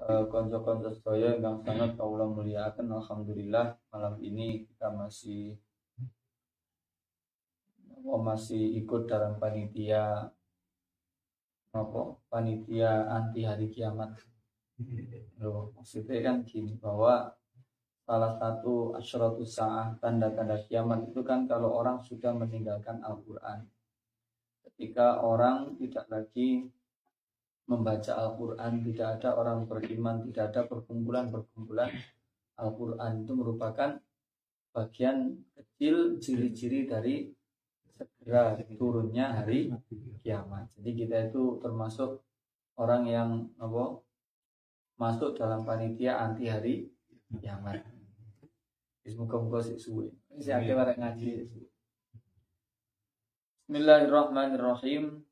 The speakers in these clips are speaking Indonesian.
Konco-konco sedaya ingkang sangat kawula mulyakaken, alhamdulillah malam ini kita masih ikut dalam panitia anti hari kiamat. Loh, maksudnya kan gini, bahwa salah satu asyratus saah, tanda-tanda kiamat itu kan kalau orang sudah meninggalkan Al-Quran. Ketika orang tidak lagi membaca Al-Quran, tidak ada orang beriman, tidak ada perkumpulan Al-Quran, itu merupakan bagian kecil ciri-ciri dari segera turunnya hari kiamat. Jadi kita itu termasuk orang yang masuk dalam panitia anti hari kiamat. Semoga sik suwe. Sik akeh arek ngaji. Bismillahirrahmanirrahim.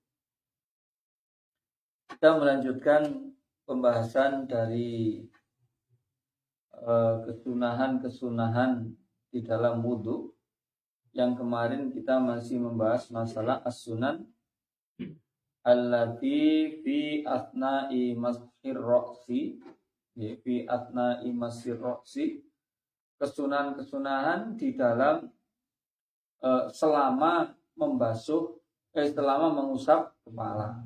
Kita melanjutkan pembahasan dari kesunahan di dalam wudhu. Yang kemarin kita masih membahas masalah as-sunan allati fi atna'i masir roksi, fi atna'i masir roksi, kesunahan di dalam selama mengusap kepala.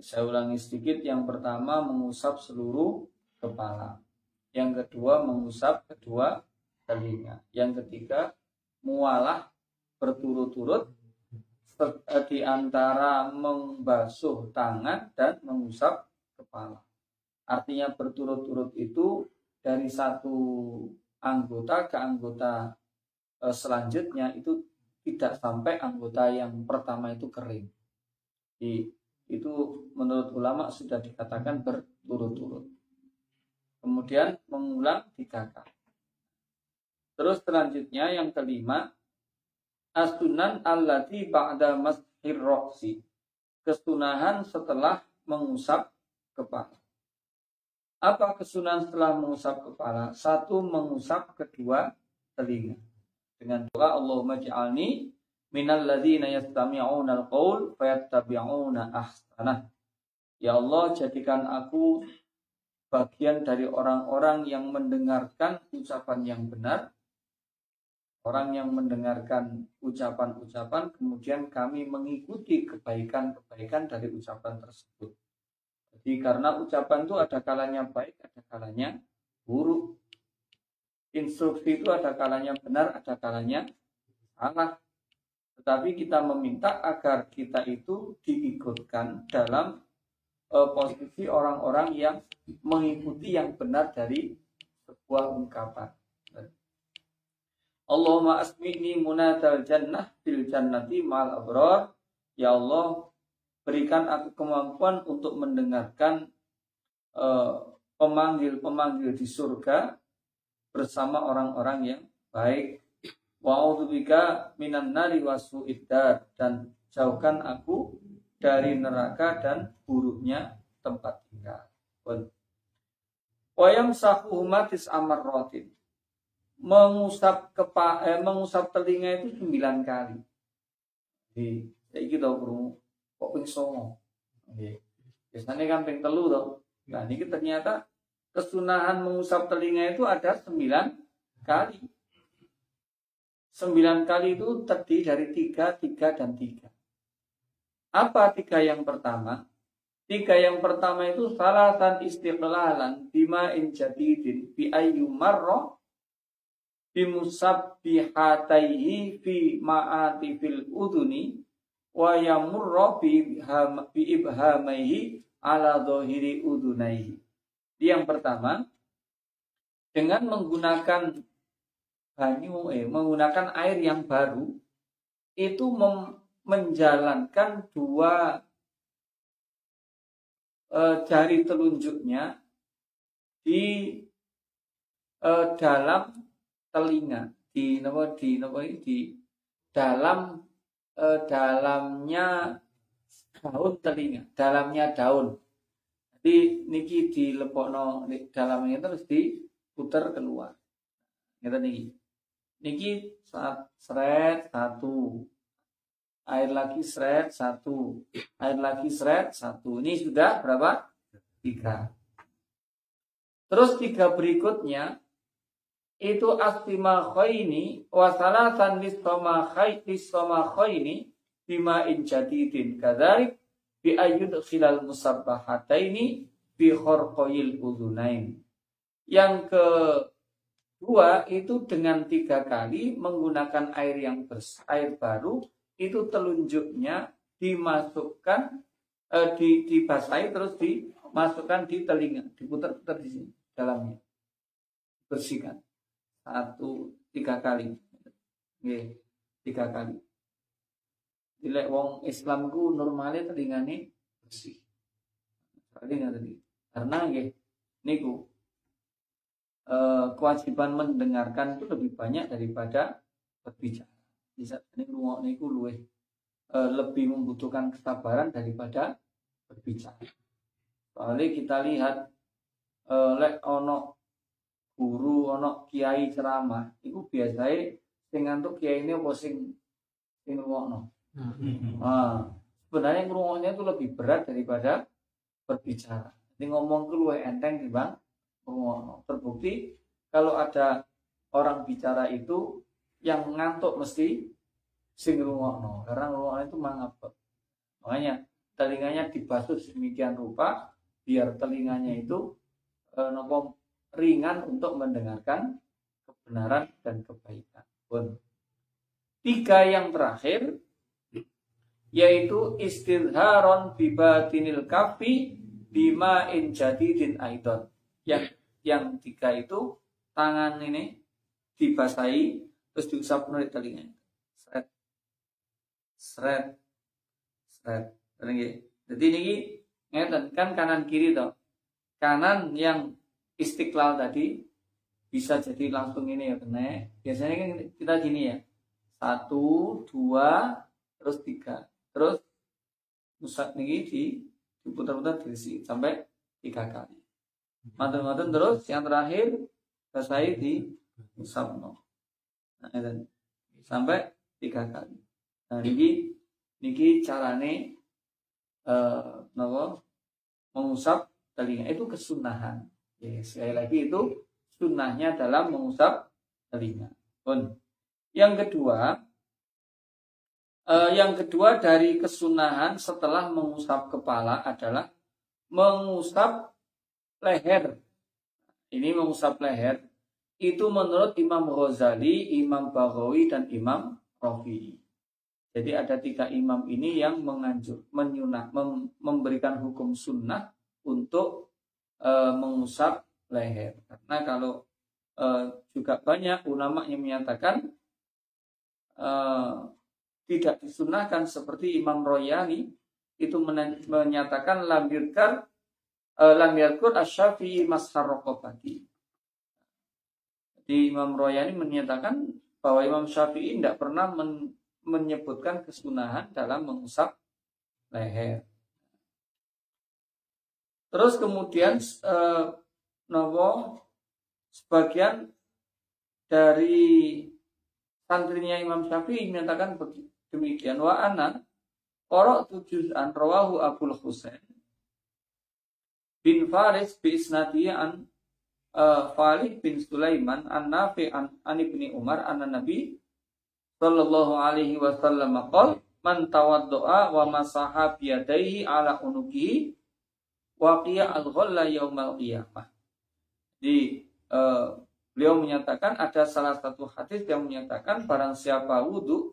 Saya ulangi sedikit. Yang pertama mengusap seluruh kepala, yang kedua mengusap kedua telinga, yang ketiga mualah berturut-turut di antara membasuh tangan dan mengusap kepala. Artinya berturut-turut itu dari satu anggota ke anggota selanjutnya, itu tidak sampai anggota yang pertama itu kering. Itu menurut ulama sudah dikatakan berturut-turut. Kemudian mengulang 3 kali. Terus selanjutnya yang kelima, as-sunan allati ba'da mashir roksi, kesunahan setelah mengusap kepala. Apa kesunahan setelah mengusap kepala? 1, mengusap kedua telinga dengan doa Allahumma ja'alni minal ladzina yastami'una al-qaul fayattabi'una ahsanah. Ya Allah, jadikan aku bagian dari orang-orang yang mendengarkan ucapan yang benar, orang yang mendengarkan ucapan-ucapan, kemudian kami mengikuti kebaikan-kebaikan dari ucapan tersebut. Jadi karena ucapan itu ada kalanya baik, ada kalanya buruk. Instruksi itu ada kalanya benar, ada kalanya salah. Tetapi kita meminta agar kita itu diikutkan dalam posisi orang-orang yang mengikuti yang benar dari sebuah ungkapan. Allahumma asmi'ni munadal jannah bil jannati ma'al abrar. Ya Allah, berikan aku kemampuan untuk mendengarkan pemanggil-pemanggil di surga bersama orang-orang yang baik. Wa a'udzubika minan nari wasu'id dar, dan jauhkan aku dari neraka dan buruknya tempat tinggal. Wa yamsahu matis amarratin, mengusap telinga itu 9 kali. Jadi iki to krungu kok ping 9. Nggih. Biasane kan ping 3 to. Nah, ini ternyata kesunahan mengusap telinga itu ada 9 kali. 9 kali itu terdiri dari 3, 3, dan 3. Apa 3 yang pertama? 3 yang pertama itu salatan istiqlalan bima injadidin bi ayyu marra bimusabbihataihi fi ma'ati fil uduni wa yamurra bi ibhamaihi ala dhahiri udunaihi. Yang pertama, dengan menggunakan menggunakan air yang baru, itu menjalankan 2 jari telunjuknya di dalam telinga, di dalamnya daun telinga, dalamnya daun. Jadi niki dilepokno dalamnya terus diputer keluar. Ngeten niki seret 1, air lagi seret 1, air lagi seret 1. Ini sudah berapa? 3. Terus 3 berikutnya itu astimakhaini wa salatan listomakhaini bima injadidin kadzalik bi ayyud khilal musabbahataini bi khorqoil udhunain. Yang kedua itu dengan 3 kali menggunakan air yang air baru, itu telunjuknya dimasukkan dibasahi terus dimasukkan di telinga, diputar-putar di sini dalamnya, bersihkan 3 kali. Nggih, 3 kali. Dilek wong Islam ku normale telingane bersih. Karena nggih niku kewajiban mendengarkan itu lebih banyak daripada berbicara. Bisa niku niku lebih membutuhkan kesabaran daripada berbicara. Soalnya kita lihat lek ono guru, ono kiai ceramah, itu biasanya sing ngantuk kiai ini apa sing ngrungokno. Sebenarnya ngrungoknya itu lebih berat daripada berbicara. Jadi ngomong itu luwih enteng dibanding ngrungokno. Terbukti kalau ada orang bicara itu yang ngantuk mesti sing ngrungokno, karena ngrungokno itu mangapet. Makanya telinganya dibasuh sedemikian rupa biar telinganya itu ringan untuk mendengarkan kebenaran dan kebaikan. 3 yang terakhir yaitu istidharon bibatinil kafi bima injadidin aidon. Yang 3 itu tangan ini dibasahi terus diusap dari telinga. Seret. Jadi ini ngeten kan kanan kiri toh. Kanan yang istiqlal tadi bisa jadi langsung ini ya kena. Biasanya kan kita gini ya. 1, 2, terus 3. Terus usap ini diputar-putar diisi sampai 3 kali. Mantan-mantan terus yang terakhir basahi di usap sampai 3 kali. Nah niki carane mengusap telinga itu kesunahan. Ya, sekali lagi itu sunnahnya dalam mengusap telinga. Yang kedua dari kesunahan setelah mengusap kepala adalah mengusap leher. Ini mengusap leher itu menurut Imam Ghazali, Imam Baghawi dan Imam Rafi'i. Jadi ada 3 imam ini yang memberikan hukum sunnah untuk mengusap leher. Karena kalau juga banyak ulama yang menyatakan tidak disunahkan, seperti Imam Royani itu menyatakan lam yadkur asy-Syafi'i mashar raqabati. Jadi Imam Royani menyatakan bahwa Imam Syafi'i tidak pernah menyebutkan kesunahan dalam mengusap leher. Terus kemudian sebagian dari santrinya Imam Syafi'i menyatakan demikian. Wa ana qara'tu juz'an rawahu Abul Husain bin Faris bi isnadihi an Khalid bin Sulaiman an Nafi' an Ibni Umar anna Nabi sallallahu alaihi wasallam qala man tawaddoa wa masaha bi yadayhi ala unuqihi waqiya al-ghalla yaumal qiyamah. Di beliau menyatakan ada salah satu hadis yang menyatakan barang siapa wudu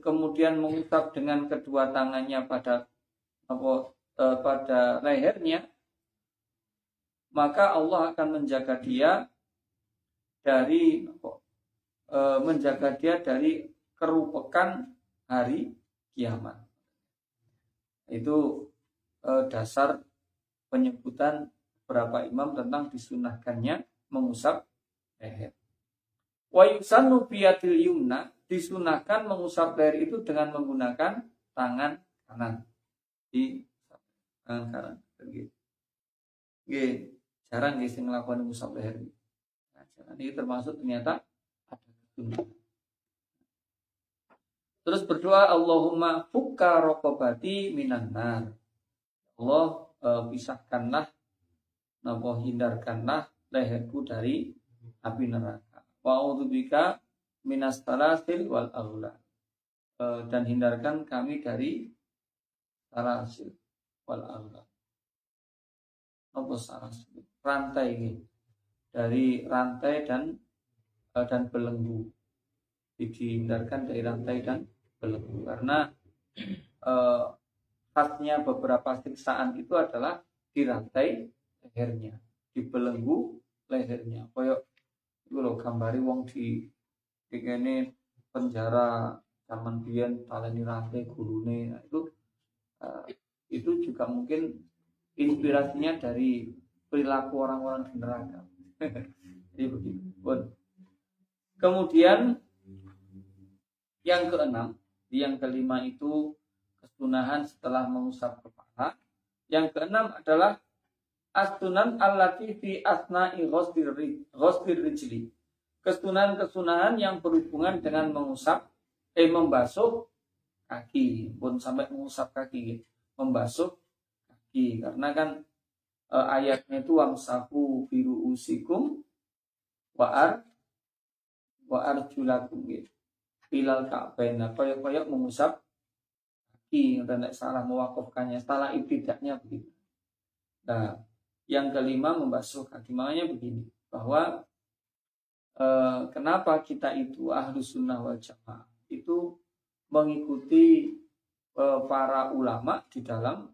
kemudian mengusap dengan kedua tangannya pada lehernya, maka Allah akan menjaga dia dari kerupekan hari kiamat. Itu dasar penyebutan beberapa imam tentang disunahkannya mengusap leher. Wa yusannu biyatil yumna, disunahkan mengusap leher itu dengan menggunakan tangan kanan. Di tangan kanan begitu. Nggih, jarang nggih sing nglakoni ngusap leher. Nah, jarang ini termasuk ternyata ada sunnah. Terus berdoa Allahumma fukka raqabati minan nar. Allah pisahkanlah napa hindarkanlah leherku dari api neraka. Wa a'udzubika minas salasil wal aghlal. Dan hindarkan kami dari salasil wal aghlal. Apa salasil? Rantai ini. Dari rantai dan belenggu. Dihindarkan dari rantai dan belenggu. Karena khasnya beberapa siksaan itu adalah di rantai lehernya, di belenggu lehernya. Koyok itu loh gambari wong di kene penjara zaman biyen taleni rantai gurune. Nah, itu juga mungkin inspirasinya dari perilaku orang-orang di neraka. Jadi begitu. Kemudian yang keenam, yang kelima itu kesunahan setelah mengusap kepala. Yang keenam adalah as-sunan allati fi asna'i ghuslir rijli. Kesunahan-kesunahan yang berhubungan dengan membasuh kaki, pun sampai mengusap kaki, membasuh kaki. Karena kan ayatnya itu wamsahu biru usikum wa arjulakum gitu. Bilal ka'bain, koyok mengusap kaki, dan salah mewakafkannya, salah ibtidaknya begitu. Nah, yang kelima membasuh kaki. Makanya begini, bahwa kenapa kita itu Ahlus Sunnah wal Jamaah itu mengikuti para ulama di dalam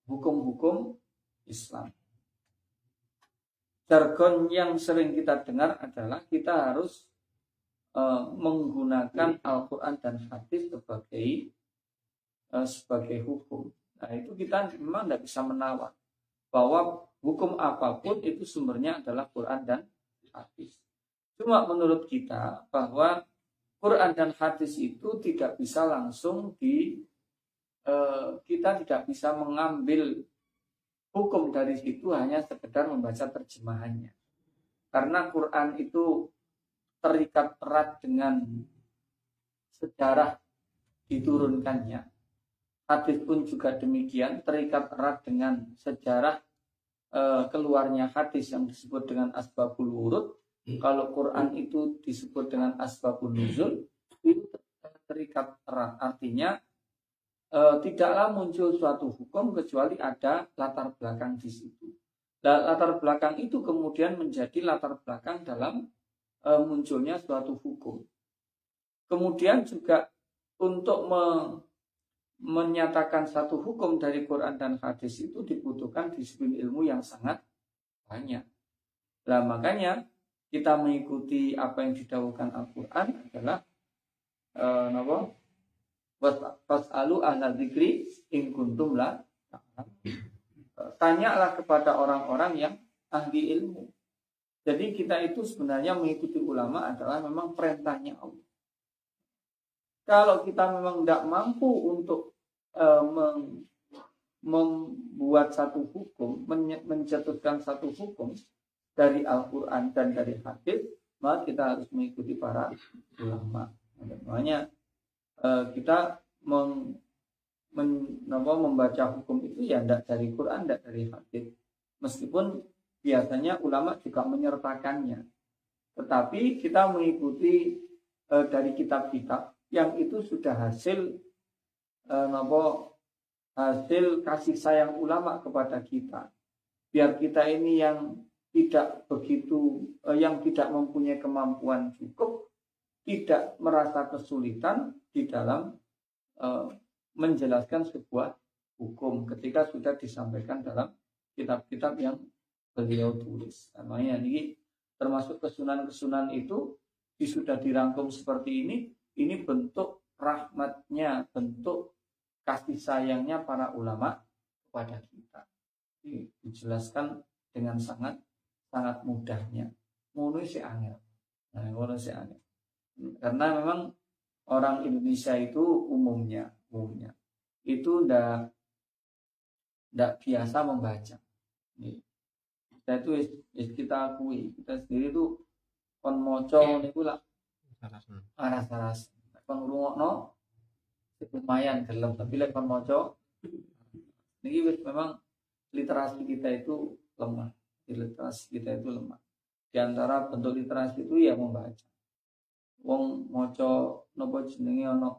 hukum-hukum Islam. Jargon yang sering kita dengar adalah kita harus menggunakan Al-Quran dan hadis sebagai hukum. Nah, itu kita memang tidak bisa menawar bahwa hukum apapun itu sumbernya adalah Quran dan hadis. Cuma menurut kita bahwa Quran dan hadis itu tidak bisa langsung kita tidak bisa mengambil hukum dari situ hanya sekedar membaca terjemahannya. Karena Quran itu terikat erat dengan sejarah diturunkannya. Hadis pun juga demikian, terikat erat dengan sejarah keluarnya hadis yang disebut dengan asbabul wurud. Kalau Quran itu disebut dengan asbabun nuzul, itu terikat erat. Artinya tidaklah muncul suatu hukum kecuali ada latar belakang di situ. Latar belakang itu kemudian menjadi latar belakang dalam munculnya suatu hukum. Kemudian juga untuk menyatakan satu hukum dari Quran dan hadis itu dibutuhkan disiplin ilmu yang sangat banyak. Nah, makanya kita mengikuti apa yang didhawuhkan Al-Quran adalah Fas'alu ahla dzikri in kuntum la ta'lamun. Tanyalah kepada orang-orang yang ahli ilmu. Jadi kita itu sebenarnya mengikuti ulama adalah memang perintahnya Allah. Kalau kita memang tidak mampu untuk membuat satu hukum, menjatuhkan satu hukum dari Al-Quran dan dari hadis, maka kita harus mengikuti para ulama. Makanya kita membaca hukum itu ya tidak dari Quran, tidak dari hadis. Meskipun biasanya ulama juga menyertakannya, tetapi kita mengikuti dari kitab-kitab yang itu sudah hasil kasih sayang ulama kepada kita. Biar kita ini yang tidak mempunyai kemampuan cukup, tidak merasa kesulitan di dalam menjelaskan sebuah hukum ketika sudah disampaikan dalam kitab-kitab yang beliau tulis. Namanya ini termasuk kesunan-kesunan itu sudah dirangkum seperti ini bentuk rahmatnya, bentuk kasih sayangnya para ulama kepada kita. Ini dijelaskan dengan sangat mudahnya. Ngono sih angel. Karena memang orang Indonesia itu umumnya itu ndak biasa membaca. Kita itu kita akui, kita sendiri itu kon moco niku lah aras-aras. Kon ngrungokno lumayan gelem, tapi lek kon moco Ini memang literasi kita itu lemah. Literasi kita itu lemah. Di antara bentuk literasi itu ya membaca. Wong maca napa jenenge ana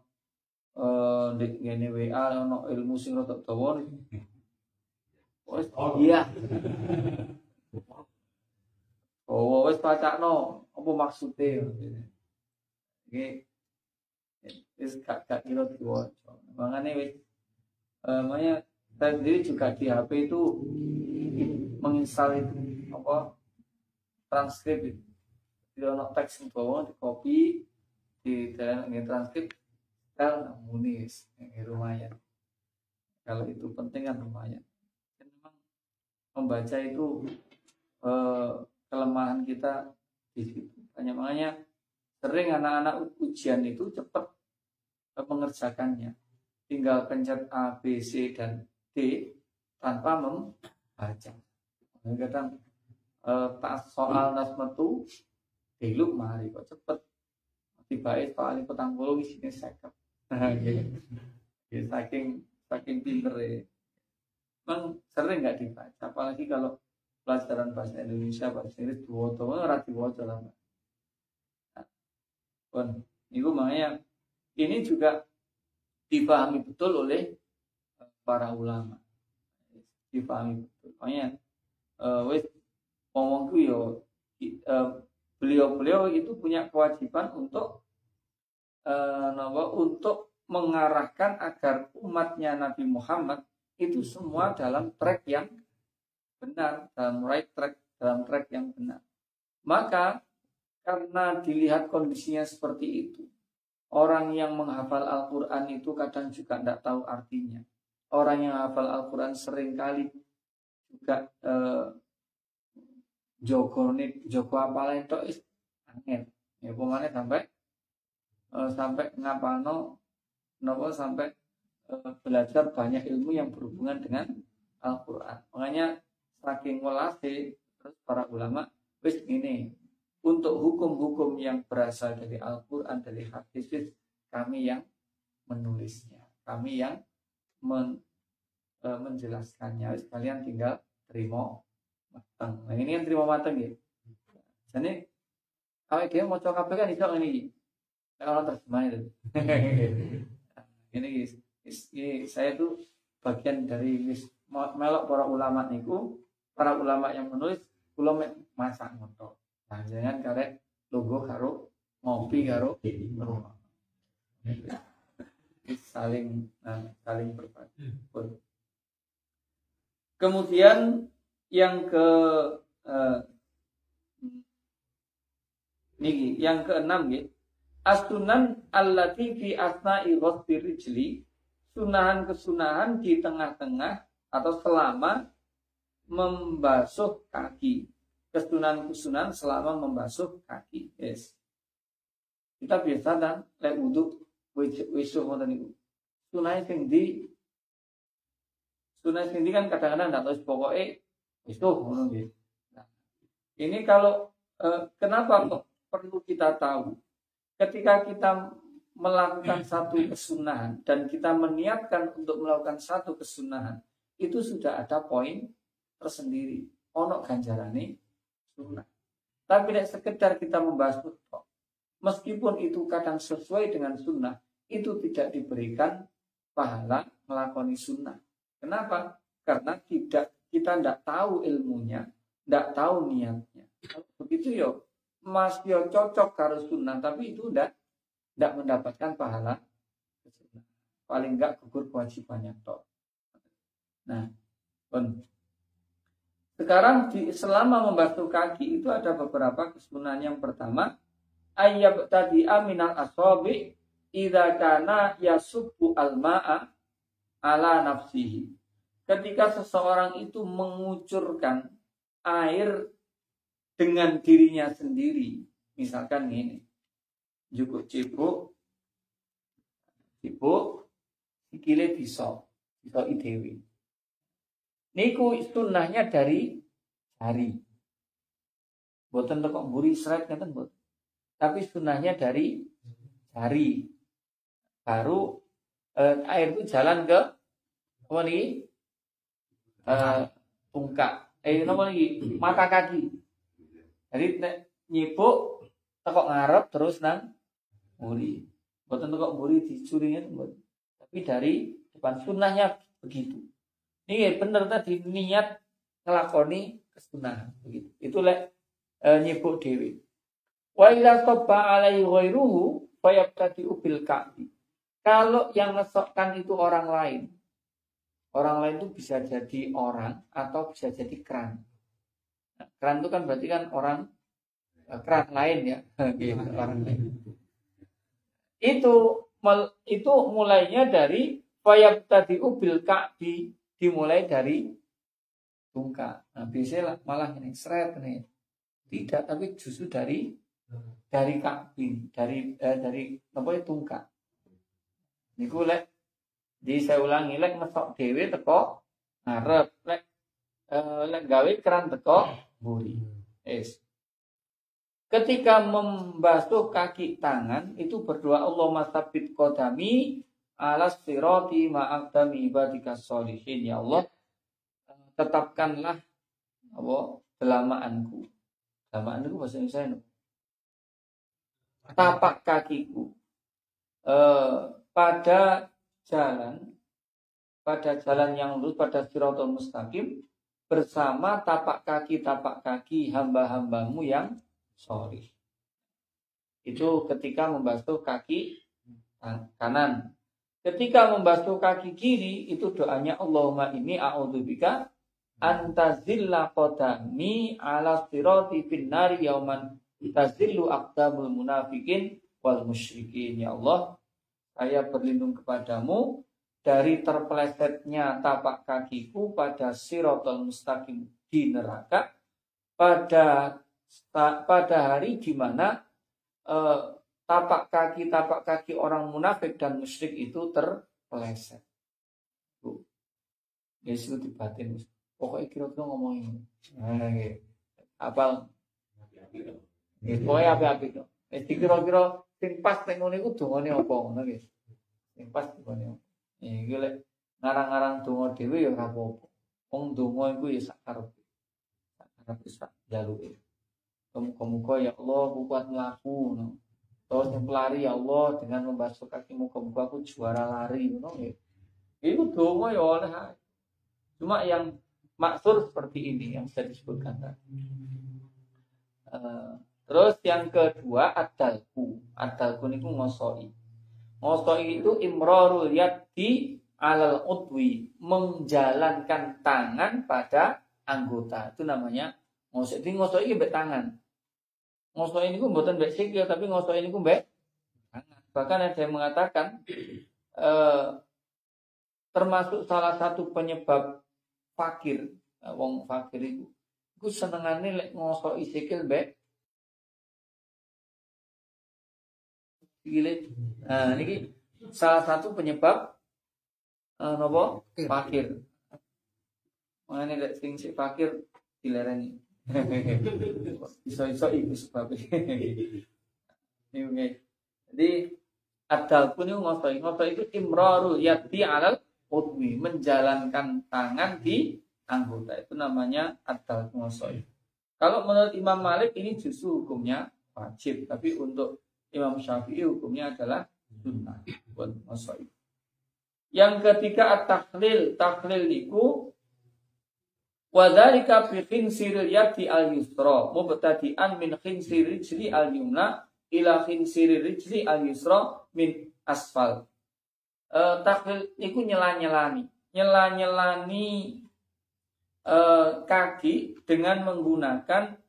ndek ngene WA ana ilmu sing rada dawa. Wes iya. Oh wes pacakno apa maksude. Iki wis gak kira diwaca. Makane wis makanya saya sendiri juga di HP itu menginstal itu apa transkrip itu. Di ono teks yang bawah di copy di dalam transkrip kan munis lumayan. Kalau itu penting kan lumayan. Dan memang membaca itu kelemahan kita di situ. Makanya sering anak-anak ujian itu cepat mengerjakannya. Tinggal pencet A, B, C dan D tanpa membaca. Kadang pas soal nasmetu diluk mari kok cepet tibae soal petang puluh isine 50. Saking pintere. Memang sering nggak dibaca, apalagi kalau pelajaran bahasa Indonesia, bahasa Inggris diwaca ora diwaca lah. Pun itu makanya ini juga dipahami betul oleh para ulama. Dipahami betul. Makanya wis ngomongku yo beliau itu punya kewajiban untuk untuk mengarahkan agar umatnya Nabi Muhammad itu semua dalam track yang benar, dalam track yang benar. Maka karena dilihat kondisinya seperti itu, orang yang menghafal Al-Quran itu kadang juga tidak tahu artinya. Orang yang hafal Al-Quran seringkali juga Joko apalane tok is angel. Ya pemane sampai ngapalno napa sampai belajar banyak ilmu yang berhubungan dengan Al-Qur'an. Makanya saking welase terus para ulama wis ngene, untuk hukum-hukum yang berasal dari Al-Qur'an, dari hadis, kami yang menulisnya, kami yang menjelaskannya. Wis kalian tinggal terima matang. Nah ini yang terima matang ya. Jadi kalau dia mau coba kan itu ini kalau terjemah itu. Ini saya tuh bagian dari melok para ulama niku, para ulama yang menulis kula masak moto. Nah, jangan karek logo karo ngopi karo rumah. Saling berbagi. Kemudian yang yang keenam ya, as-sunan allati fi asna'i ghusli rijli, sunahan-kesunahan di tengah-tengah atau selama membasuh kaki. Kesunahan-kesunahan selama membasuh kaki. Yes. Kita biasa dan lek wudu wisuh ngoten niku. Sunah sing kan kadang-kadang ndak tahu pokoke wisuh ngono nggih. Nah, ini kalau kenapa kok perlu kita tahu? Ketika kita melakukan satu kesunahan dan kita meniatkan untuk melakukan satu kesunahan, itu sudah ada poin tersendiri. Ono ganjarane sunnah. Tapi tidak sekedar kita membahas kok. Meskipun itu kadang sesuai dengan sunnah, itu tidak diberikan pahala melakoni sunnah. Kenapa? Karena kita tidak tahu ilmunya, tidak tahu niatnya. Begitu yo, mas yo cocok karo sunnah, tapi itu tidak mendapatkan pahala sunnah. Paling enggak gugur kewajibannya toh. Nah, sekarang selama membasuh kaki itu ada beberapa kesunahan. Yang pertama, ayyab tadi aminal asobi idza kana yasubbu al-ma'a ala nafsihi. Ketika seseorang itu mengucurkan air dengan dirinya sendiri, misalkan ini, cukup cipuk, sikile bisa idewi. Niku sunnahnya dari jari. Boten kok mburi sret ngeten mboten. Tapi sunnahnya dari jari. Baru air itu jalan ke apa nih? tungkak. Napa iki? Mata kaki. Jadi nek nyipuk tekok ngarep terus nang mburi. Mboten tekok mburi dicurinya mboten. Tapi dari depan sunnahnya begitu. Ini bener tadi niat ngelakoni kesunahan begitu. Itu lek nyipuk dhewe. Wa idza tabba alaihi ghairuhu fayabtadi'u bil ka'bi. Kalau yang ngesokkan itu orang lain. Orang lain itu bisa jadi orang atau bisa jadi keran. Nah, keran itu kan berarti kan orang keran lain ya. Gitu, orang lain. Itu mulainya dari fayabtadi'u bil ka'bi, dimulai dari tungkak. Nah, biasanya malah ini seret nih. Tidak, tapi justru dari ka'bi, dari apa itu tungkak. Niku lek saya ulangi lek ngesok dhewe teko ngarep lek gawe keran teko mburi. Ketika membasuh kaki tangan itu berdoa Allahumma tsabbit qadami alas sirati ma'aqdami ibadika sholihin. Ya Allah, tetapkanlah apa delamaanku. Delamaanku bahasa Indonesia tapak kakiku pada jalan yang lurus, pada siratal mustaqim, bersama tapak kaki hamba-hambamu yang sholih. Itu ketika membasuh kaki kanan. Ketika membasuh kaki kiri, itu doanya Allahumma inni a'udzubika antazilla qadami ala sirati finnari yauman tazillu aqdamul munafikin wal musyrikin. Ya Allah, saya berlindung kepadamu dari terpelesetnya tapak kakiku pada siratal mustaqim di neraka pada hari di mana tapak kaki orang munafik dan musyrik itu terpeleset. Guys, itu dibatin. Pokoknya kira-kira ngomongin. Apal. Pokoknya apa-apa itu. Kira-kira sing pas teng ngene iku dongane apa ngono nggih. Sing pas dongane. Iki lek ngarang-ngarang donga dhewe ya ora apa-apa. Wong donga iku ya sak karepe. Sak karepe sak jaluke. Muga-muga ya Allah kuat mlaku ngono. Terus yang pelari ya Allah dengan membasuh kaki muga-muga aku juara lari ngono nggih. Iku donga ya oleh. Cuma yang maksur seperti ini yang saya disebutkan tadi. Terus yang kedua adalku niku ngosoi. Ngosoi itu imrarul yadi alal udwi, menjalankan tangan pada anggota. Itu namanya ngosoi. Jadi ngosoi iki mbek tangan. Ngosoi niku mboten mbek sikil tapi ngosoi niku mbek tangan. Bahkan ada yang mengatakan termasuk salah satu penyebab fakir. Wong fakir itu senengane lek ngosoi sikil mbek gile. Nah, ini salah satu penyebab nopo fakir. Mangane lek sing sik fakir dilereni. Iso-iso iku sebab. Jadi adal pun ngosoi itu imrarul yadi alal udwi, menjalankan tangan di anggota. Itu namanya adal ngosoi. Kalau menurut Imam Malik ini justru hukumnya wajib, tapi untuk Imam Syafi'i hukumnya adalah sunnah buat ngosoi. Yang ketiga at-takhlil. Takhlil niku wa dzalika bi khinsiril yadi al-yusra mubtadi'an min khinsiril rijli al-yumna ila khinsiril rijli al-yusra min asfal. Takhlil niku nyela-nyelani kaki dengan menggunakan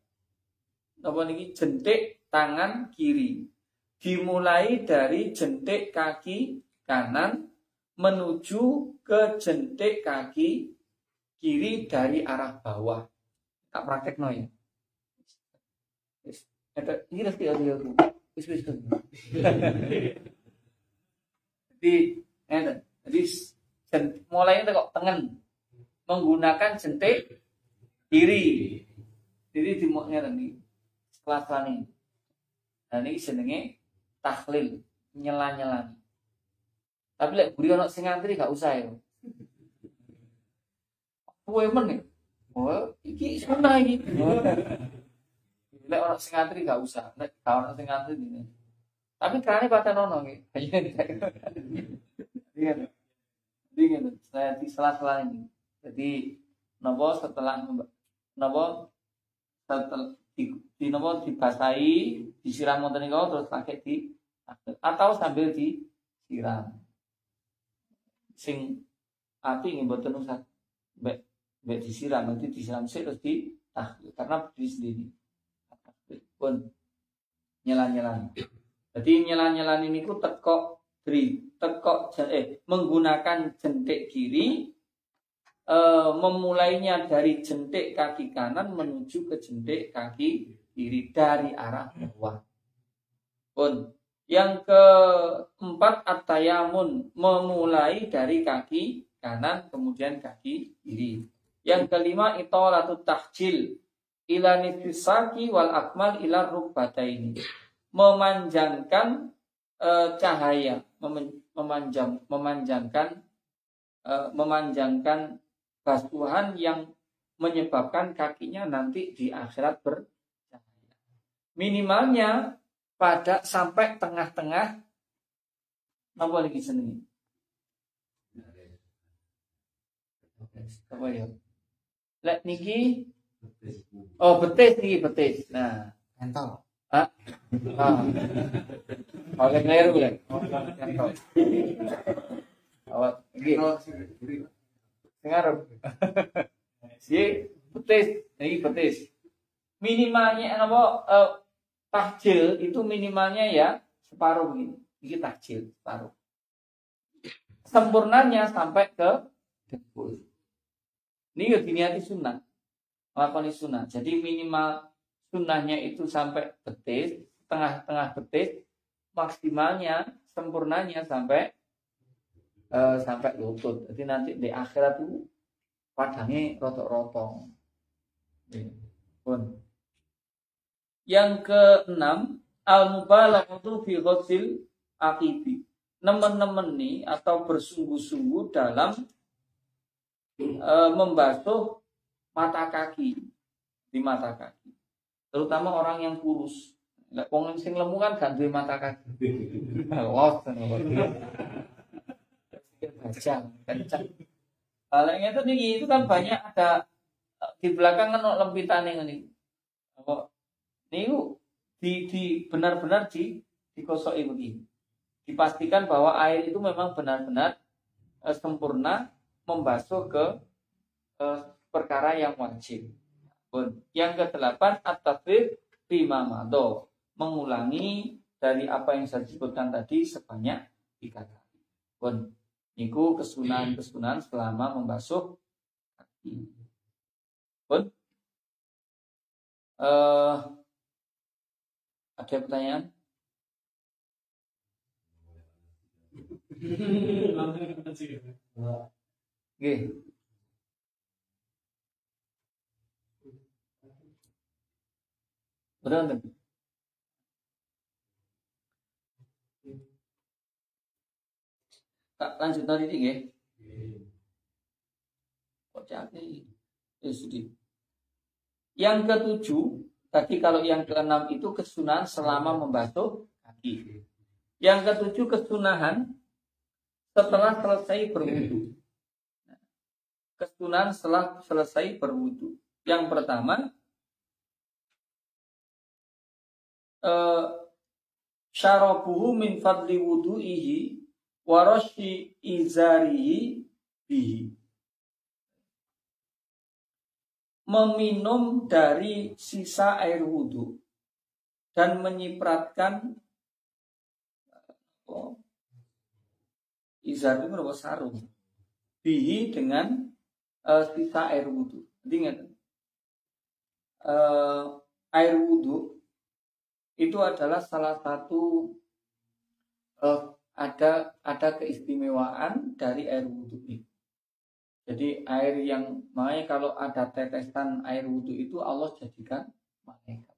apa niki jentik tangan kiri. Dimulai dari jentik kaki kanan menuju ke jentik kaki kiri dari arah bawah. Tak praktekno ya. Ini rezeki audio. Wis. Jadi mulainya kok tengen menggunakan jentik kiri. Jadi dimoknya tadi kelasane. Nah ini jenenge takhlil, nyela-nyelani. Tapi lek buri ono sing ngantri gak usah ya. suwe meneh. Oh, iki sunah iki. Lek orang sing ngantri gak usah, lek gak orang sing ngantri ini. Tapi kerane paten ono nggih. Dingin, saya di sela-sela ini. Jadi nopo setelah nopo setelah di nopo dibasahi, disiram wonten niku terus pakai di atau sambil disiram. Sing api nggih mboten usah mbek disiram, nanti disiram sik terus karena berdiri sendiri. Pun nyelan-nyelan. Jadi nyelan-nyelan ini ku tekok menggunakan jentik kiri, memulainya dari jentik kaki kanan menuju ke jentik kaki kiri dari arah bawah. Pun yang keempat at-tayamun, memulai dari kaki kanan kemudian kaki kiri. Yang kelima italatut tahjil ila nifisaki wal akmal ila rukbataini, memanjangkan cahaya, memanjangkan basuhan yang menyebabkan kakinya nanti di akhirat bercahaya. Minimalnya pada sampai tengah-tengah napa lagi seneng. Apa ya? Lek niki oh betis niki betis. Nah, Entol. Oleh kleru lek. Awak iki. Sing arep. Si betis, iki betis. Minimalnya apa tahjil itu minimalnya ya separuh begini. Iki tahjil separuh. Sempurnanya sampai ke dengkul. Ini ya diniati sunnah. Lakoni sunnah. Jadi minimal sunnahnya itu sampai betis, tengah-tengah betis, maksimalnya sempurnanya sampai lutut. Jadi nanti di akhirat itu padangnya rotok-rotong. Yang keenam, al-mubalaghatu fi ghusl aqibi. Nemen-nemen nih atau bersungguh-sungguh dalam membasuh mata kaki, di mata kaki. Terutama orang yang kurus. Wong sing lemu kan gak duwe mata kaki. Los bajang, kencang. Kalau itu nih itu kan banyak ada di belakang kan lempitane ngene. Apa niku di benar-benar dikosoki begini. Dipastikan bahwa air itu memang benar-benar sempurna membasuh ke perkara yang wajib. Yang ke-8 at-tafrid bima mado, mengulangi dari apa yang saya sebutkan tadi sebanyak 3 kali. Niku kesunahan-kesunahan selama membasuh kaki. Ada pertanyaan? Oke. Berantem. Lanjut tadi ya. Kok jadi sedih. Yang ke-7 tadi, kalau yang ke-6 itu kesunahan selama membasuh kaki. Yang ke-7 kesunahan setelah selesai berwudu. Kesunahan setelah selesai berwudu. Yang pertama, syarabuhu min fadli wudu'ihi warashi izarihi bihi, meminum dari sisa air wudu dan menyipratkan izar itu berapa sarung bihi dengan sisa air wudu. Jadi ingat, air wudu itu adalah salah satu ada keistimewaan dari air wudu ini. Jadi air yang, makanya kalau ada tetesan air wudu itu Allah jadikan malaikat.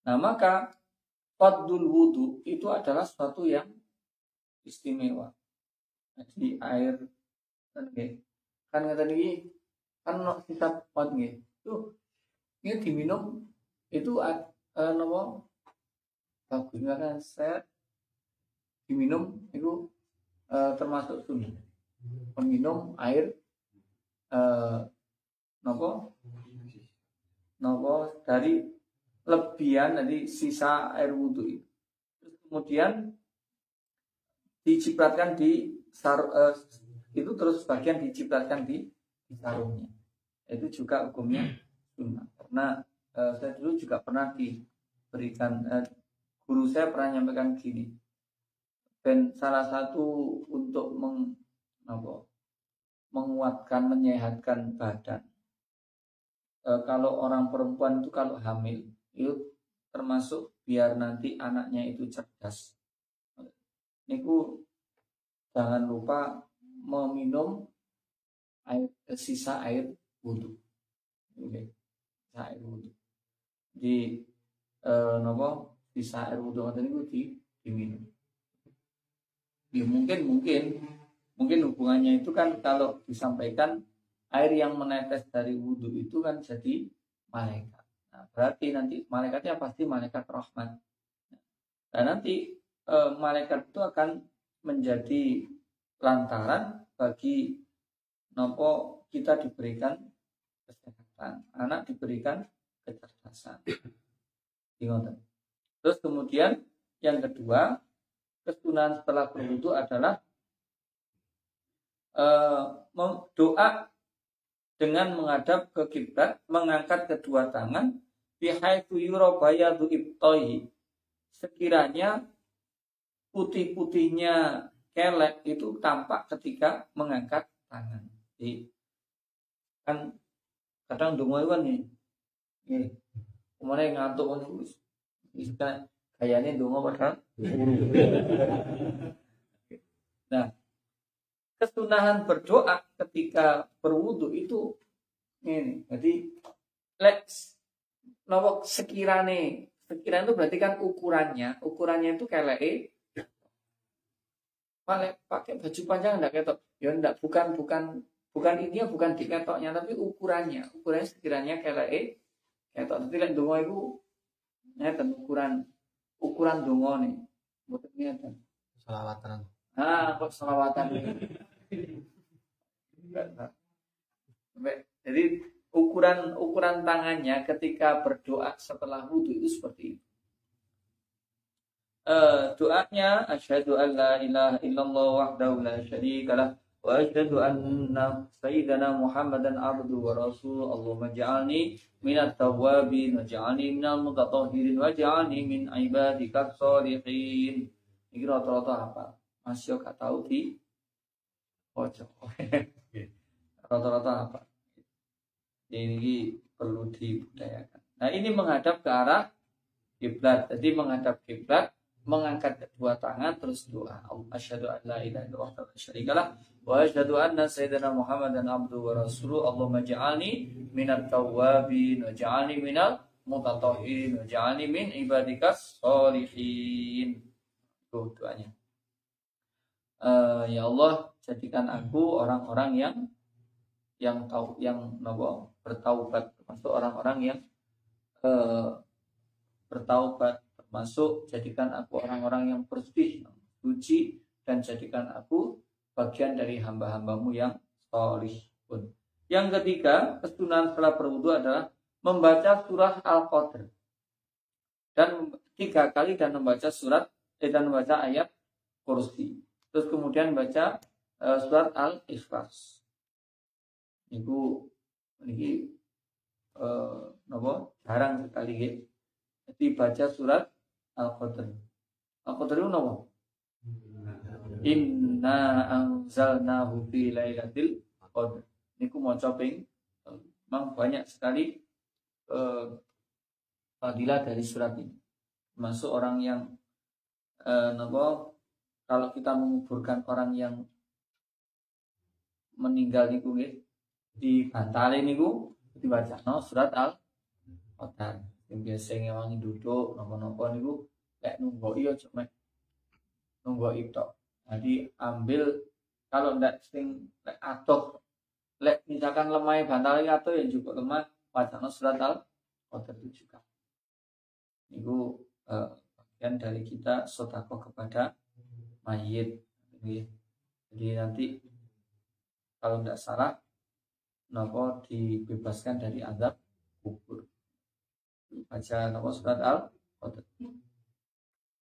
Nah maka fadlul wudu itu adalah sesuatu yang istimewa. Jadi air kan kata ini kan ono sisa pot nggih. Itu ini diminum itu napa bagusnya kan set diminum itu termasuk sunnah. Meminum air napa dari lebihan dari sisa air wudhu itu. Terus kemudian dicipratkan di itu terus bagian dicipratkan di sarungnya. Itu juga hukumnya sunnah. Karena saya dulu juga pernah diberikan guru saya pernah menyampaikan gini. Dan salah satu untuk menguatkan, menyehatkan badan. Kalau orang perempuan itu kalau hamil itu termasuk biar nanti anaknya itu cerdas. Niku jangan lupa meminum sisa air wudhu. Sisa air wudhu. Di sisa air wudhu itu diminum. Ya, mungkin hubungannya itu kan kalau disampaikan air yang menetes dari wudhu itu kan jadi malaikat. Nah, berarti nanti malaikatnya pasti malaikat rahmat. Dan nanti malaikat itu akan menjadi lantaran bagi nopo kita diberikan kesehatan, anak diberikan kecerdasan. Terus kemudian yang kedua, kesunahan setelah berwudu adalah doa dengan menghadap ke kiblat, mengangkat kedua tangan bihaitsu yura bayadu ibtaihi, sekiranya putih-putihnya kelek itu tampak ketika mengangkat tangan. Jadi kan kadang dongo itu kan nih kemarin ngantuk kan kayaknya dongo padahal. Nah, kesunahan berdoa ketika berwudu itu ini. Jadi sekiranya itu berarti kan ukurannya itu kelek. Pakai baju panjang enggak ketok. Ya enggak, bukan intinya bukan di ketoknya tapi ukurannya sekiranya kelek ketok. Tapi lek donga iku ngeten ukuran donga nih. Mboten ngeten. Selawatan. Kok selawatan. Jadi ukuran tangannya ketika berdoa setelah wudu itu seperti itu. Doanya asyhadu an la ilaha illallah wahdahu la syarikalah wa asyhadu anna sayyidana Muhammadan abduhu wa rasuluh. Allahumma ij'alni minat tawwabin waj'alni minal mutatahhirin waj'alni min ibadikas sholihin. Iki rata-rata apa? Masih gak tahu di pojok. Rata-rata apa? Ini perlu dibudayakan. Nah, ini menghadap ke arah kiblat. Jadi menghadap kiblat, mengangkat kedua tangan terus doa. Asyhadu an la ilaha illallah wa syarikalah wa asyhadu anna sayyidana Muhammadan abduhu wa rasuluh. Allahumma ij'alni minat tawwabin wa ij'alni minal mutatahhirin wa ij'alni min ibadikas sholihin. Itu doanya. Ya Allah, jadikan aku orang-orang yang bertaubat, termasuk orang-orang yang bertaubat, termasuk jadikan aku orang-orang yang bersih, suci, dan jadikan aku bagian dari hamba-hambamu yang sholihun. Yang ketiga, kesunahan setelah berwudu adalah membaca surah Al-Qadr dan 3 kali dan membaca ayat kursi. Terus kemudian baca surat Al-Ikhlas. Ini jarang sekali ya. Jadi baca surat Al-Qadr. Al-Qadr itu napa? Inna anzalnahu fi lailatul qadr. Niku maca ping memang banyak sekali fadilah dari surat ini. Termasuk orang yang kalau kita menguburkan orang yang meninggal niku nggih di bantale niku dibaca surat Al-Qadr. Yang biasa ngewangi duduk napa-napa niku lek nunggu iya cuma nunggu itu. Jadi ambil kalau ndak sing lek atoh lek misalkan lemah bantal atau yang juga lemah wacana surat al-qadar itu juga. Itu bagian dari kita sedekah kepada mayit. Jadi nanti kalau tidak salah nopo dibebaskan dari azab kubur. Baca nopo surat al-qadar.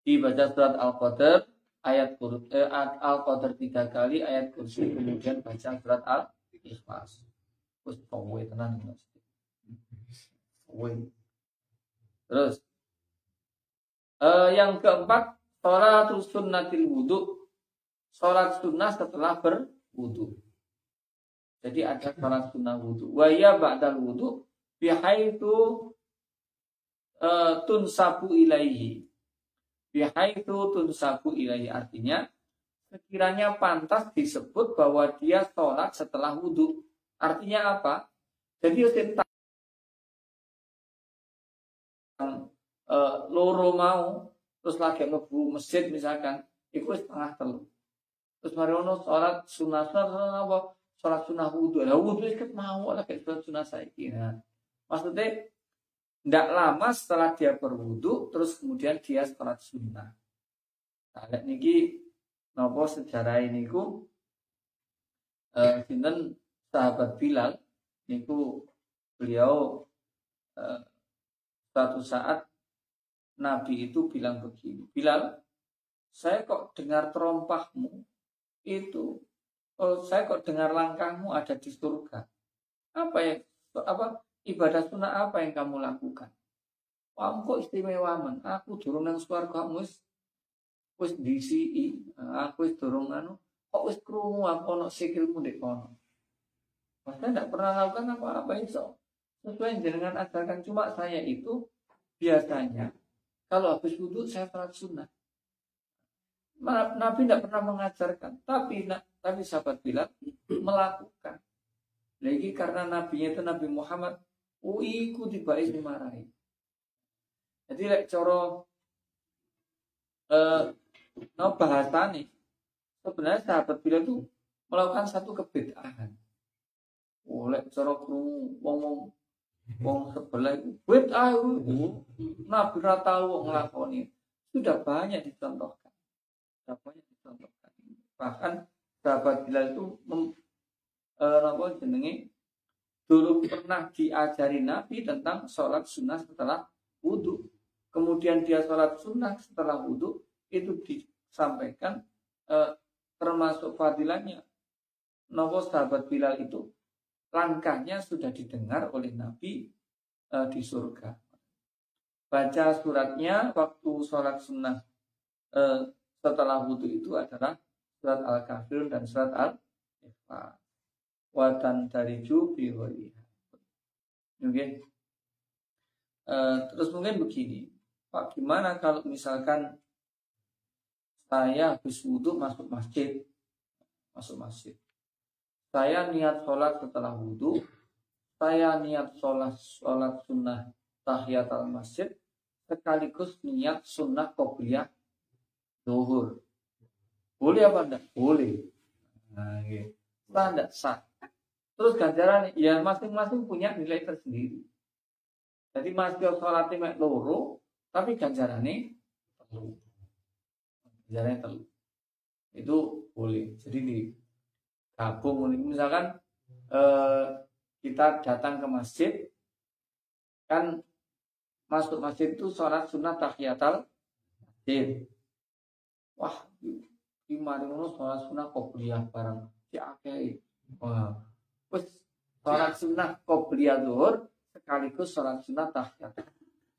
Dibaca surat al-qadar ayat al-qadar 3 kali, ayat kursi, kemudian baca surat al-ikhlas. Terus powe tenan. Terus yang keempat, sholatul sunnatil wudu, sholat sunnah setelah berwudu. Jadi ada sholat sunnah wudu. Wa ya ba'dal wudu bihaitu tunsabu ilaihi. Bihaitu tunsabu ilaihi artinya sekiranya pantas disebut bahwa dia sholat setelah wudu. Artinya apa? Jadi loro mau terus lagi mlebu masjid misalkan iku wis setengah telu. Terus mari ono salat sunah apa? Salat sunah wudu. Lah wudu iku mau lagi salat sunah saiki. Nah, maksudnya ndak lama setelah dia berwudu terus kemudian dia salat sunnah. Nah, niki napa sejarah niku sinten sahabat Bilal niku beliau suatu saat Nabi itu bilang begini, Bilal, saya kok dengar terompahmu itu, saya kok dengar langkahmu ada di surga. Ibadah sunnah apa yang kamu lakukan? Wah, kok istimewa men. Aku durung nang swarga wis disi, aku wis durung kok wis krungu aku ono sikilmu ndek kono. Saya tidak pernah lakukan apa-apa itu. Sesuai dengan ajarkan, cuma saya itu biasanya kalau habis wudu saya salat sunnah. Nabi tidak pernah mengajarkan, tapi sahabat bilang melakukan. Lagi karena nabinya itu Nabi Muhammad, iku dibais dimarahi. Jadi lek coro bahasa nih, sebenarnya sahabat bilang itu melakukan satu kebid'ahan. Lek coro wong sebelah itu bid'ah Nabi ra tahu nglakoni. Sudah banyak dicontohkan. Bahkan sahabat Bilal itu dulu pernah diajari Nabi tentang sholat sunnah setelah wudu. Kemudian dia sholat sunnah setelah wudu itu disampaikan termasuk fadilahnya. Sahabat Bilal itu langkahnya sudah didengar oleh Nabi di surga. Baca suratnya waktu sholat sunnah setelah wudu itu adalah surat Al-Kafirun dan surat Al-Ikhlas. Watan dari jubi Oke. Terus mungkin begini, Pak, gimana kalau misalkan saya habis wudu masuk masjid. Saya niat sholat setelah wudu, saya niat sholat sunnah tahiyatul masjid, sekaligus niat sunnah qobliyah zuhur. Boleh apa enggak? Boleh. Nah, gitu. Enggak sah. Terus ganjaran ya masing-masing punya nilai tersendiri. Jadi masih sholatnya mek loro, tapi ganjarannya telu. Ganjarannya telu. Itu boleh. Jadi digabung. Misalkan kita datang ke masjid, kan masuk masjid itu sholat sunnah tahiyatul masjid. Wah, di mari ngono sholat sunnah qobliyah bareng diakei. Wah, terus sholat sunnah qobliyah zuhur sekaligus sholat sunnah tahiyatul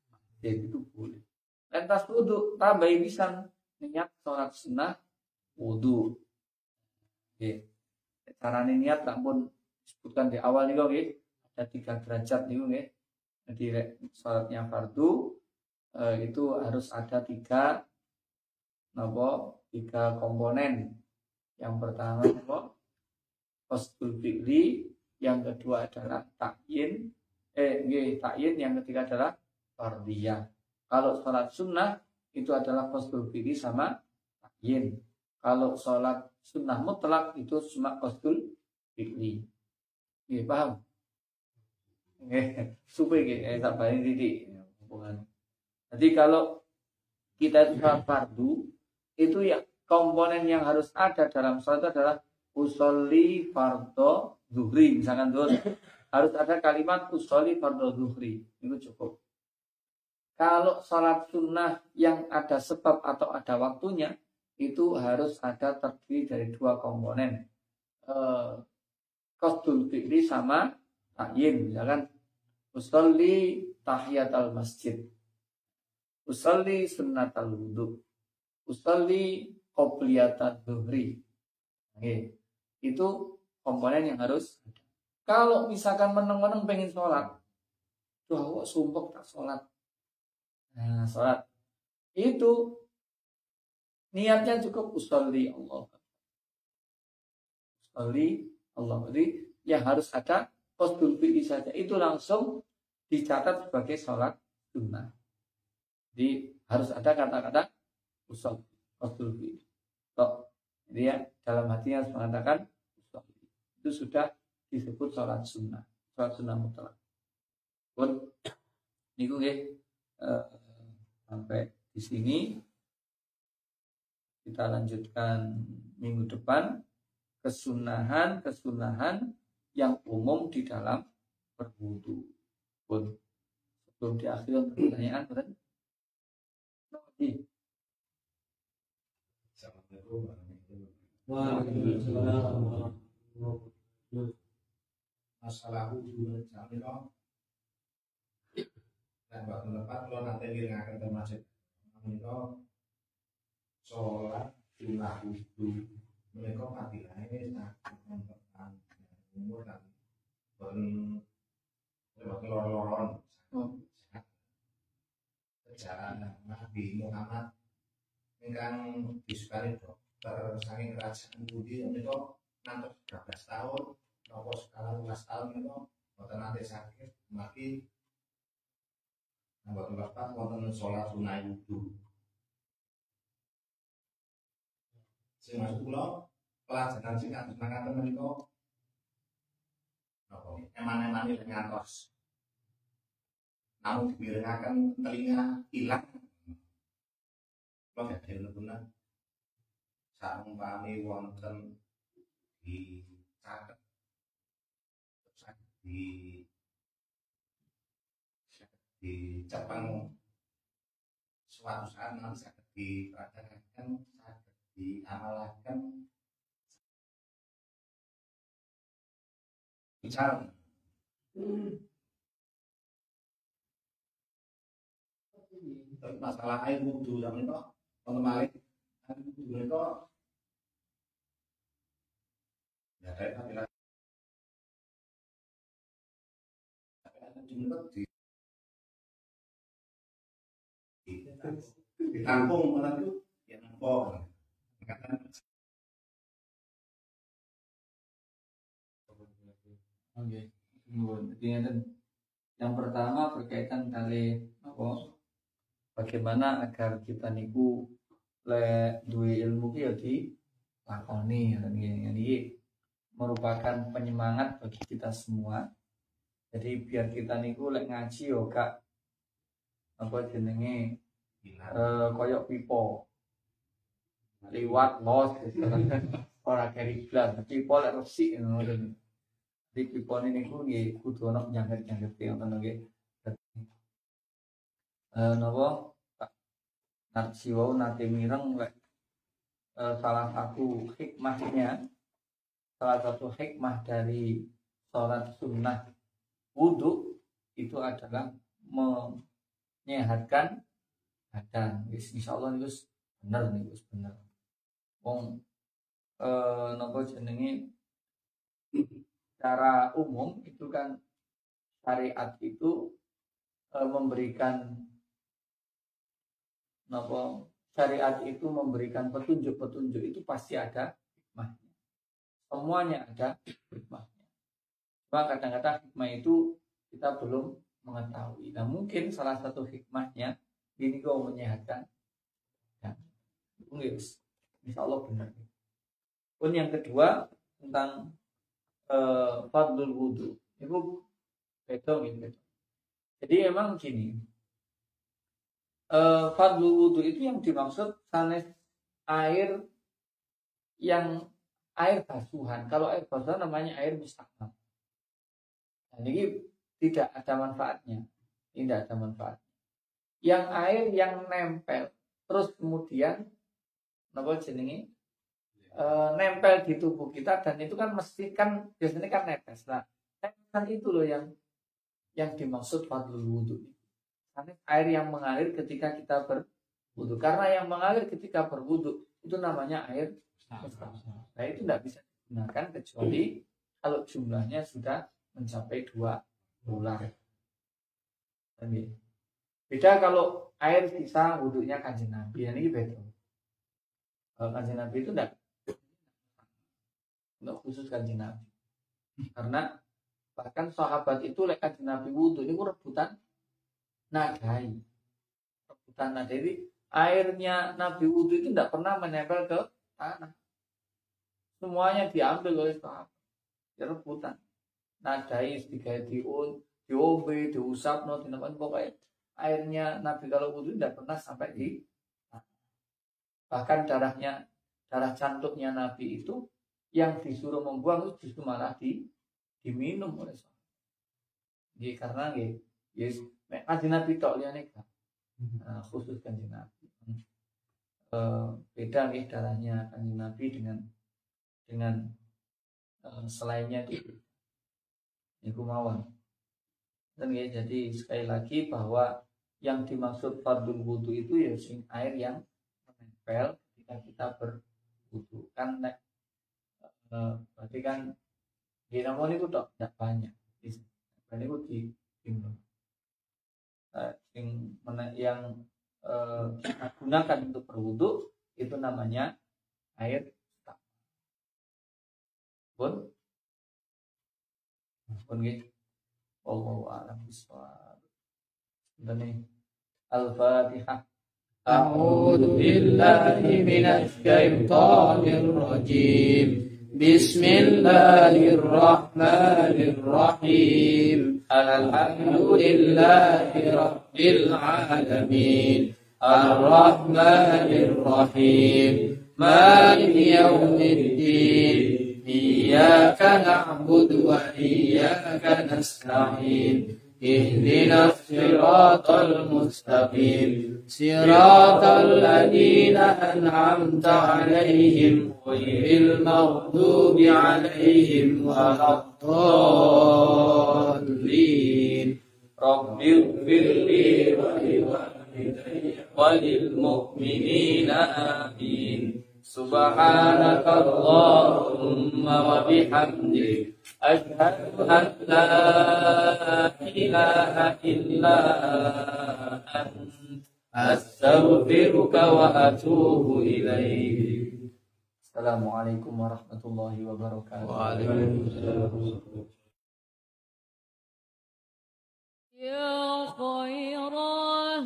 masjid itu boleh. Lantas wudu tambah bisa niat sholat sunnah wudu. Oke. Carane niat tak pun disebutkan di awal nih, oke. Ada 3 derajat nih, oke. Jadi sholatnya fardu itu harus ada 3 komponen. Yang pertama qasdul fi'li, yang kedua adalah ta'yin, yang ketiga adalah fardhiyah. Kalau sholat sunnah itu adalah qasdul fi'li sama ta'yin. Kalau sholat sunnah mutlak itu cuma qasdul fi'li. Nggih, paham? Nggih, supaya nggih sabarin titik hubungan. Jadi kalau kita itu sholat fardu, itu ya komponen yang harus ada dalam sholat itu adalah usolli fardo zuhri. Misalkan tuh harus ada kalimat usolli fardo zuhri. Itu cukup. Kalau sholat sunnah yang ada sebab atau ada waktunya, itu harus ada terdiri dari dua komponen. Qasdul fi'li sama ta'yin. Misalkan usolli tahiyatul masjid, usolli sunnatal wudu, usolli qobliyatan dhuhri. Oke. Itu komponen yang harus ada. Kalau misalkan meneng-meneng pengen sholat, tuh kok sumpek tak sholat. Nah, sholat itu niatnya cukup usolli Allah. Usolli Allah. Jadi yang harus ada qasdul fi'li saja. Itu langsung dicatat sebagai sholat sunnah. Jadi harus ada kata-kata usolli, qasdul fi'li. Jadi ya dalam hatinya harus mengatakan usolli. Itu sudah disebut sholat sunnah. Sholat sunnah mutlak. Pun niku nggih sampai di sini. Kita lanjutkan minggu depan kesunahan yang umum di dalam berwudu. Pun sebelum diakhiri pertanyaan kan? Masalah wudu jami no. Nah, waktu lepas kalau nanti ngiringaken ke masjid, menika sholat sunnah wudu menika fadilahé saged nonton umur kan ben lewat lor-loron sejarah Nabi Muhammad ingkang disukani dokter saking kerajaan Budi menika ngantos 12 tahun napa sekala 12 tahun menika boten nate sakit mati boten lepas wonten sholat sunah wudu. Sing maksud kula pelajaran sing kados menika napa eman-eman ngantos namun dimiringaken telinga ilang kula gadhe nuwun saumpami wonten di catet di Jepang suatu saat nanti saged dipraktekkan saged diamalkan bicara masalah air wudu yang itu teman-teman air wudu itu ya kayak tapi ditampung orang itu ya nampung Oke, yang pertama berkaitan kali apa? Bagaimana agar kita niku duwe ilmu ki ya dilakoni dan ini merupakan penyemangat bagi kita semua. Jadi biar kita niku lek ngaji yo gak apa jenenge koyok pipo liwat los ora keri blas pipo lek resik ngono. Di pipo niku nggih kudu ana nyangket-nyangket ngoten nggih. Napa Pak Narsiwo nate mireng lek salah satu dari sholat sunnah wudu itu adalah menyehatkan badan. Insyaallah niku bener niku bener. Wong napa jenenge secara umum itu kan syariat itu memberikan syariat itu memberikan petunjuk-petunjuk itu pasti ada hikmahnya. Semuanya ada hikmahnya. Cuma kadang-kadang hikmah itu kita belum mengetahui. Nah mungkin salah satu hikmahnya ini kau menyehatkan. Ya, insya Allah benar. Pun yang kedua tentang fadlul wudu itu beda gitu. Jadi emang gini, fadlul wudu itu yang dimaksud sanes air yang air basuhan. Kalau air basuhan namanya air mustahmam. Nah, ini tidak ada manfaatnya. Tidak ada manfaat. Yang air yang nempel terus kemudian apa jenenge nempel di tubuh kita, dan itu kan mesti kan biasanya kan netes. Nah, kan itu loh yang dimaksud fadlul wudu. Karena air yang mengalir ketika kita berwudu. Karena yang mengalir ketika berwudu itu namanya air mustahmam. Nah, itu tidak bisa digunakan kecuali kalau jumlahnya sudah mencapai 2 ular. Beda kalau air sisa wudunya Kanjeng Nabi, ini beda. Kalau Kanjeng Nabi itu enggak khusus Kanjeng Nabi. Karena bahkan sahabat itu lek Kanjeng Nabi wudu ini rebutan nadai. Rebutan nadai. Jadi airnya Nabi wudu itu enggak pernah menempel ke tanah. Semuanya diambil oleh sahabat. Ya rebutan. Nadai digawe diombe, diusapno, dinamakan pokoknya airnya Nabi kalau wudu tidak pernah sampai di bahkan darah cantuknya Nabi itu yang disuruh membuang itu justru malah diminum oleh sahabat. Jadi karena yes, kanjeng Nabi tok liyane khusus kanjeng Nabi. Beda nih darahnya kanjeng Nabi dengan selainnya itu mawon. Dan ya, jadi sekali lagi bahwa yang dimaksud fardul wudu itu ya air yang menempel ketika kita berwudu. Kan berarti kan dinamon itu tidak banyak. Dan itu yang kita gunakan untuk berwudu itu namanya air pun gitu. Wallahu a'lam bishawab. Dan Al-Fatihah. A'udzu billahi minasy syaithanir rajim. Bismillahirrahmanirrahim. Alhamdulillahi rabbil alamin. Ar-Rahmanir Rahim. Maliki yaumiddin. Iyyaka na'budu wa iyyaka nasta'in. Ihdinas siratal mustaqim. Siratal ladzina an'amta 'alaihim ghairil maghdubi 'alaihim waladdallin. Rabbighfirli wa liwalidayya wa lil mu'minina amin. Subhanaka Allahumma wa bihamdik asyhadu an la ilaha illa anta astaghfiruka wa atubu ilaik. Assalamualaikum warahmatullahi wabarakatuh. Waalaikumsalam. Ya khairah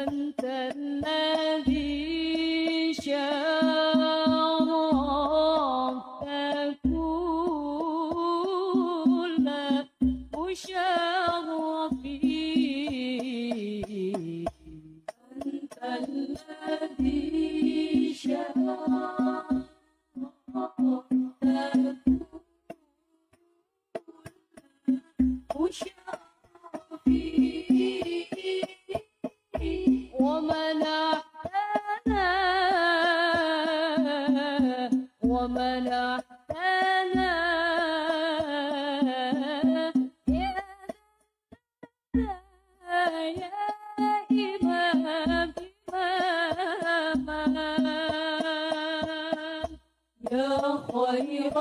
أنت الذي شرفت كل مشرفين. أنت الذي شرفت ومنحتنا يا إمام إماما يا خير